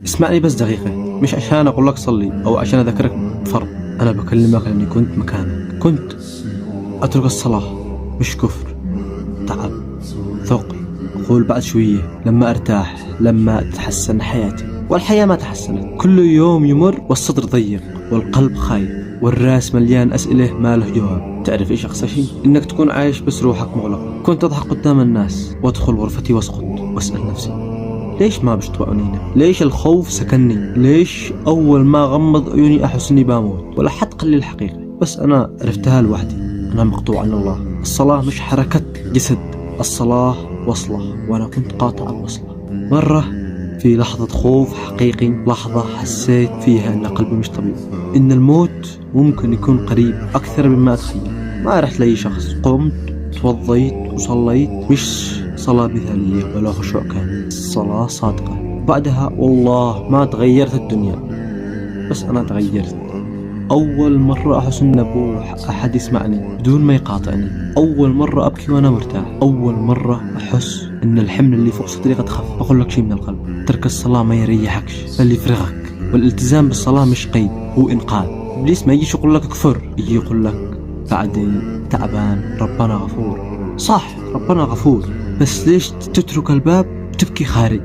اسمعني بس دقيقة، مش عشان أقول لك صلي أو عشان أذكرك بفرض. أنا بكلمك لأني كنت مكانك، كنت أترك الصلاة مش كفر، تعب، ثقل. أقول بعد شوية لما أرتاح، لما تتحسن حياتي. والحياة ما تحسنت، كل يوم يمر والصدر ضيق والقلب خايف والراس مليان أسئلة ما له جواب. تعرف إيش أقصى شيء؟ إنك تكون عايش بس روحك مغلقة. كنت أضحك قدام الناس وأدخل غرفتي وأسقط وأسأل نفسي ليش ما بيشطئونينا؟ ليش الخوف سكنني؟ ليش أول ما غمض عيوني أحس إني بموت؟ ولا حد قال لي الحقيقة، بس أنا عرفتها لوحدي. أنا مقطوع عن الله. الصلاة مش حركة جسد، الصلاة وصلة، وأنا كنت قاطع الوصلة. مرة في لحظة خوف حقيقي، لحظة حسيت فيها أن قلبي مش طبيعي، إن الموت ممكن يكون قريب أكثر مما أتخيل. ما رحت لأي شخص، قمت توضيت وصليت، مش صلاة مثالية ولا خشوع كامل، صلاة صادقة. بعدها والله ما تغيرت الدنيا، بس أنا تغيرت. أول مرة أحس إن بوح أحد يسمعني بدون ما يقاطعني. أول مرة أبكي وأنا مرتاح. أول مرة أحس إن الحمل اللي فوق صدري قد خف. أقول لك شيء من القلب، ترك الصلاة ما يريحكش بل يفرغك. والالتزام بالصلاة مش قيد، هو إنقاذ. إبليس ما يجيش يقول لك كفر، يجي يقول لك بعدين تعبان، ربنا غفور. صح، ربنا غفور، بس ليش تترك الباب وتبكي خارج؟